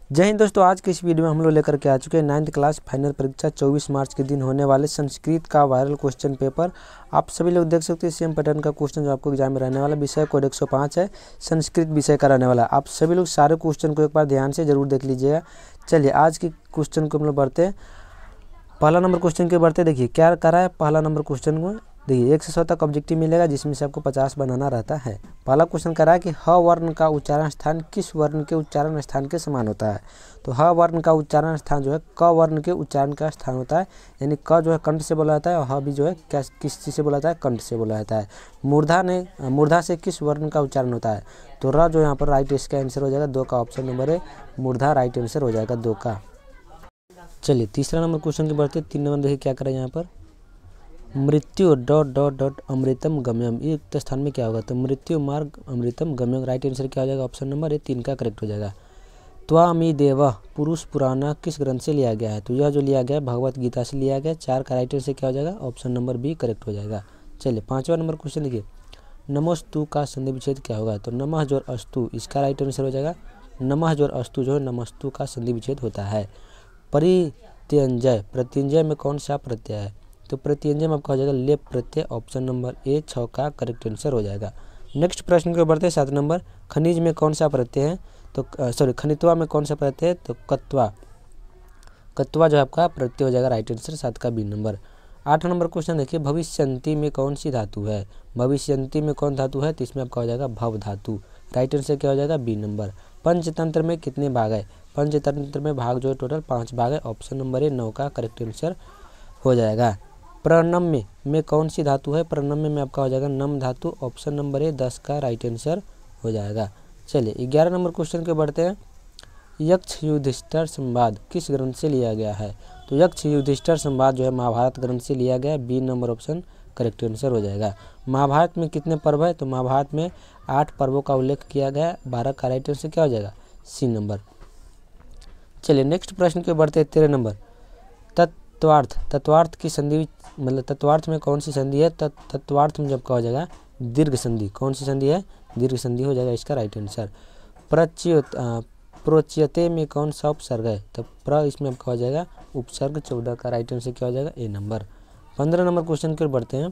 जय हिंद दोस्तों, आज की इस वीडियो में हम लोग लेकर के आ चुके हैं 9th क्लास फाइनल परीक्षा 24 मार्च के दिन होने वाले संस्कृत का वायरल क्वेश्चन पेपर। आप सभी लोग देख सकते हैं सेम पैटर्न का क्वेश्चन जो आपको एग्जाम में रहने वाला। विषय कोड 105 है, संस्कृत विषय का रहने वाला। आप सभी लोग सारे क्वेश्चन को एक बार ध्यान से जरूर देख लीजिएगा। चलिए आज के क्वेश्चन को हम लोग बढ़ते हैं। पहला नंबर क्वेश्चन के बढ़ते देखिए क्या करा है। पहला नंबर क्वेश्चन को देखिए 1 से 100 तक ऑब्जेक्टिव मिलेगा, जिसमें से आपको 50 बनाना रहता है। पहला क्वेश्चन करा है कि ह वर्ण का उच्चारण स्थान किस वर्ण के उच्चारण स्थान के समान होता है। तो ह वर्ण का उच्चारण स्थान जो है क वर्ण के उच्चारण का स्थान होता है, यानी क जो है कंठ से बोला जाता है और ह भी जो है किस चीज़ से बोला जाता है, कंठ से बोला जाता है। मूर्धा से किस वर्ण का उच्चारण होता है। तो र जो यहाँ पर राइट इसका आंसर हो जाएगा 2 का, ऑप्शन नंबर है मूर्धा राइट आंसर हो जाएगा 2 का। चलिए तीसरा नंबर क्वेश्चन की बढ़ते 3 नंबर देखिए क्या करें यहाँ पर। मृत्यु ... अमृतम गम्यम, ये युक्त स्थान में क्या होगा। तो मृत्यु मार्ग अमृतम गम्यम राइट आंसर क्या हो जाएगा, ऑप्शन नंबर 3 का करेक्ट हो जाएगा। त्वामिदेव पुरुष पुराना किस ग्रंथ से लिया गया है। तो यह जो लिया गया है भगवत गीता से लिया गया। 4 का राइट आंसर क्या हो जाएगा, ऑप्शन नंबर बी करेक्ट हो जाएगा। चलिए 5वां नंबर क्वेश्चन देखिए, नमस्तु का संधि विच्छेद क्या होगा। तो नमः जोर अस्तु इसका राइट आंसर हो जाएगा। नमः जोर अस्तु जो है नमस्तु का संधि विच्छेद होता है। परित्यंजय, प्रत्यंजय में कौन सा प्रत्यय है। तो प्रत्यंजय में आपका हो जाएगा लेप प्रत्यय, ऑप्शन नंबर ए 6 का करेक्ट आंसर हो जाएगा। नेक्स्ट प्रश्न को बढ़ते हैं 7 नंबर। खनिज में कौन सा प्रत्यय है। तो खनित्वा में कौन सा प्रत्यय है। तो कत्वा जो आपका प्रत्यय हो जाएगा राइट आंसर 7 का बी नंबर। 8 नंबर क्वेश्चन देखिए, भविष्यंती में कौन सी धातु है। भविष्यंती में कौन धातु है। तो इसमें आपका हो जाएगा भव धातु, राइट आंसर क्या हो जाएगा बी नंबर। पंचतंत्र में कितने भाग है। पंचतंत्र में भाग जो है टोटल 5 भाग है, ऑप्शन नंबर ए 9 का करेक्ट आंसर हो जाएगा। प्रणम्य में कौन सी धातु है। प्रणम्य में आपका हो जाएगा नम धातु, ऑप्शन नंबर ए 10 का राइट आंसर हो जाएगा। चलिए 11 नंबर क्वेश्चन के बढ़ते हैं। यक्ष युधिष्ठिर संवाद किस ग्रंथ से लिया गया है। तो यक्ष युधिष्ठिर संवाद जो है महाभारत ग्रंथ से लिया गया, B number option correct answer हो जाएगा। महाभारत में कितने पर्व है। तो महाभारत में 8 पर्वों का उल्लेख किया गया, 12 का राइट आंसर क्या हो जाएगा सी नंबर। चलिए नेक्स्ट प्रश्न के बढ़ते हैं 13 नंबर। तत्वार्थ की संधि मतलब तत्वार्थ में कौन सी संधि है। तत्वार्थ में जब का हो जाएगा दीर्घ संधि, कौन सी संधि है दीर्घ संधि हो जाएगा इसका राइट आंसर। प्रोच्यते में कौन सा उपसर्ग है। तो प्र इसमें आपका हो जाएगा उपसर्ग, 14 का राइट आंसर क्या हो जाएगा ए नंबर। 15 नंबर क्वेश्चन की ओर बढ़ते हैं।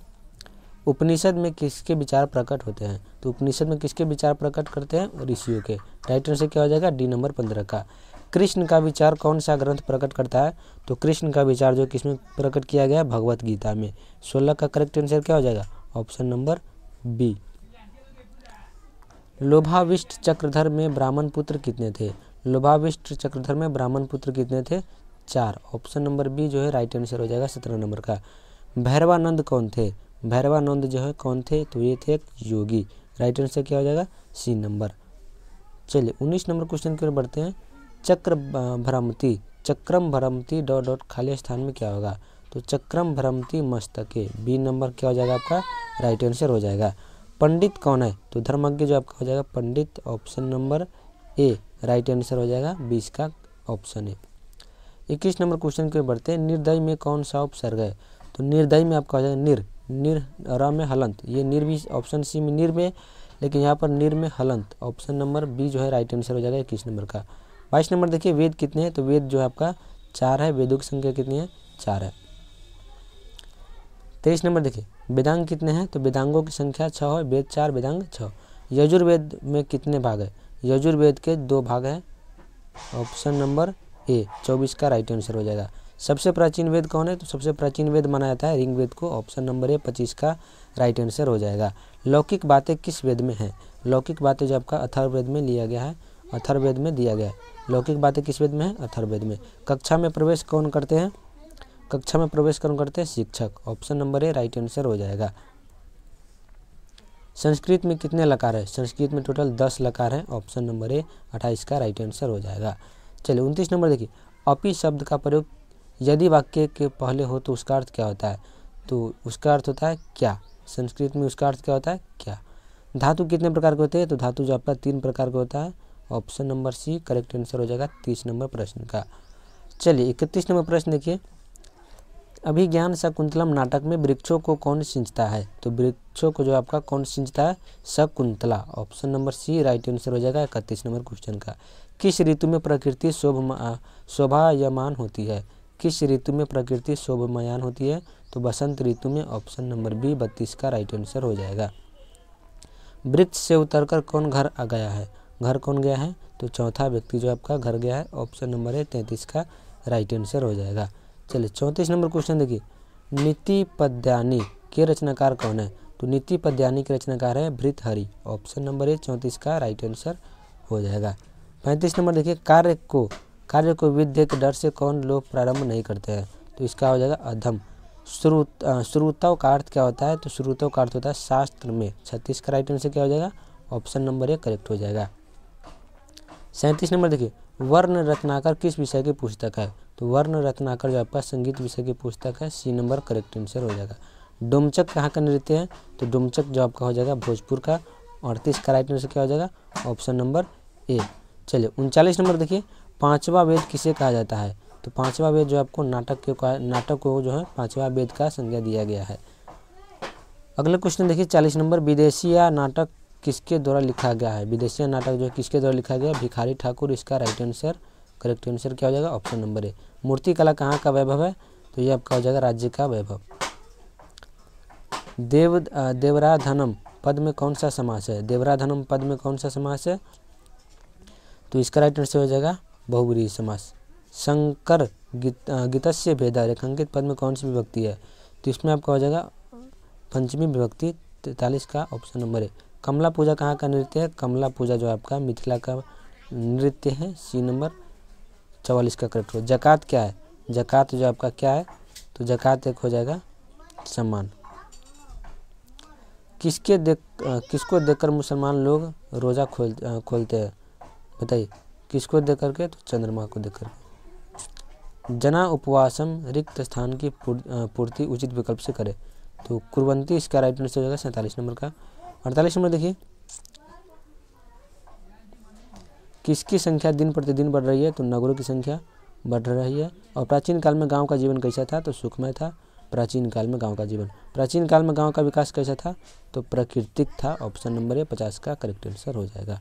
उपनिषद में किसके विचार प्रकट होते हैं। तो उपनिषद में किसके विचार प्रकट करते हैं, ऋषियों के। राइट आंसर क्या हो जाएगा डी नंबर 15 का। कृष्ण का विचार कौन सा ग्रंथ प्रकट करता है। तो कृष्ण का विचार जो किसमें प्रकट किया गया भगवत गीता में। 16 का करेक्ट आंसर क्या हो जाएगा, ऑप्शन नंबर बी। लोभाविष्ट चक्रधर में ब्राह्मण पुत्र कितने थे। लोभाविष्ट चक्रधर में ब्राह्मण पुत्र कितने थे, 4, ऑप्शन नंबर बी जो है राइट आंसर हो जाएगा 17 नंबर का। भैरवानंद कौन थे। भैरवानंद जो है कौन थे, तो ये थे एक योगी, राइट आंसर क्या हो जाएगा सी नंबर। चलिए 19 नंबर क्वेश्चन की ओर बढ़ते हैं। चक्रम भ्रमति ... खाली स्थान में क्या होगा। तो चक्रम भ्रमति मस्तके, बी नंबर क्या हो जाएगा आपका राइट आंसर हो जाएगा। पंडित कौन है। तो धर्मज्ञ जो आपका हो जाएगा Pandit, option number A right answer हो जाएगा 20 का ऑप्शन है। 21 नंबर क्वेश्चन की ओर बढ़ते हैं। निर्दय में कौन सा उपसर्ग है। तो निर्दय में आपका हो जाएगा निर र में हलंत, ये निर भी ऑप्शन सी में निर में, लेकिन यहाँ पर निर में हलंत, ऑप्शन नंबर बी जो है राइट आंसर हो जाएगा 21 नंबर का। 22 नंबर देखिए, वेद कितने हैं। तो वेद जो है आपका 4 है, वेदों की संख्या कितनी है 4 है। 23 नंबर देखिए, वेदांग कितने हैं। तो वेदांगों की संख्या 6 है, वेद 4 वेदांग 6। यजुर्वेद में कितने भाग है। यजुर्वेद के 2 भाग हैं, ऑप्शन नंबर ए 24 का राइट आंसर हो जाएगा। सबसे प्राचीन वेद कौन है। तो सबसे प्राचीन वेद माना जाता है ऋग्वेद को, ऑप्शन नंबर ए 25 का राइट आंसर हो जाएगा। लौकिक बातें किस वेद में है। लौकिक बातें जो आपका अथर्ववेद में लिया गया है, अथर्ववेद में दिया गया है। लौकिक बातें किस वेद में है, अथर्ववेद में। कक्षा में प्रवेश कौन करते हैं। कक्षा में प्रवेश कौन करते हैं, शिक्षक, option number A right answer हो जाएगा। संस्कृत में कितने लकार है। संस्कृत में टोटल 10 लकार है, ऑप्शन नंबर ए 28 का राइट आंसर हो जाएगा। चलिए 29 नंबर देखिए, अपि शब्द का प्रयोग यदि वाक्य के पहले हो तो उसका अर्थ क्या होता है। तो उसका अर्थ होता है क्या। संस्कृत में उसका अर्थ क्या होता है क्या। धातु कितने प्रकार के होते हैं। तो धातु जो आपका 3 प्रकार का होता है, option number C correct answer हो जाएगा 30 नंबर प्रश्न का। चलिए 31 नंबर प्रश्न देखिए, अभिज्ञान शकुंतलम नाटक में वृक्षों को कौन सिंचता है। तो वृक्षों को जो आपका कौन सिंचता है, Shakuntala, option number C right answer हो जाएगा 31 नंबर क्वेश्चन का। किस ऋतु में प्रकृति शोभायमान होती है? किस ऋतु में प्रकृति शोभायमान होती है? तो बसंत ऋतु में। ऑप्शन नंबर बी 32 का राइट आंसर हो जाएगा। वृक्ष से उतरकर कौन घर आ गया है? घर कौन गया है? तो चौथा व्यक्ति जो आपका घर गया है। ऑप्शन नंबर है 33 का राइट आंसर हो जाएगा। चलिए 34 नंबर क्वेश्चन देखिए, नीति पद्यानी के रचनाकार कौन है? तो नीति पद्यानी के रचनाकार है भृतहरि। ऑप्शन नंबर है 34 का राइट आंसर हो जाएगा। 35 नंबर देखिए, कार्य को विद्या के डर से कौन लोग प्रारंभ नहीं करते हैं? तो इसका हो जाएगा अधम। श्रुतव का अर्थ क्या होता है? तो श्रुतव का अर्थ होता है शास्त्र में। 36 का राइट आंसर क्या हो जाएगा? ऑप्शन नंबर ए करेक्ट हो जाएगा। 37 नंबर देखिए, वर्ण रत्नाकर किस विषय की पुस्तक है? तो वर्ण रत्नाकर जो आपका संगीत विषय की पुस्तक है। सी नंबर करेक्ट आंसर हो जाएगा। डोमचक कहाँ का नृत्य है? तो डोमचक जो आपका हो जाएगा भोजपुर का। 38 का राइट आंसर क्या हो जाएगा? ऑप्शन नंबर ए। चलिए 39 नंबर देखिए, पांचवा वेद किसे कहा जाता है? तो पांचवा वेद जो आपको नाटक को जो है पांचवा वेद का संज्ञा दिया गया है। अगला क्वेश्चन देखिए 40 नंबर, विदेशिया नाटक किसके द्वारा लिखा गया है? विदेशिया नाटक जो है किसके द्वारा लिखा गया? भिखारी ठाकुर। इसका राइट आंसर करेक्ट आंसर क्या हो जाएगा? ऑप्शन नंबर ए। मूर्ति कला कहाँ का वैभव है? तो ये आपका हो जाएगा राज्य का वैभव। देवराधनम पद में कौन सा समास है? देवराधनम पद में कौन सा समास है? तो इसका राइट आंसर हो जाएगा बहुब्रीहि समास। शंकर गीतस्य भेदा रेखांकित पद में कौन सी विभक्ति है? तो इसमें आपका हो जाएगा पंचमी विभक्ति। 43 का ऑप्शन नंबर है। कमला पूजा कहाँ का नृत्य है? कमला पूजा जो आपका मिथिला का नृत्य है। सी नंबर 44 का करेक्ट हो। जकात क्या है? जकात जो आपका क्या है? तो जकात एक हो जाएगा सम्मान। किसको देखकर मुसलमान लोग रोज़ा खोलते हैं? बताइए किसको देख करके? तो चंद्रमा को देख करके। जना उपवासम रिक्त स्थान की पूर्ति उचित विकल्प से करे। तो कुर्वंती इसका राइट आंसर हो जाएगा 47 नंबर का। 48 नंबर देखिए, किसकी संख्या दिन प्रतिदिन बढ़ रही है? तो नगरों की संख्या बढ़ रही है। और प्राचीन काल में गांव का जीवन कैसा था? तो सुखमय था। प्राचीन काल में गांव का जीवन। प्राचीन काल में गांव का विकास कैसा था? तो प्राकृतिक था। ऑप्शन नंबर ए 50 का करेक्ट आंसर हो जाएगा।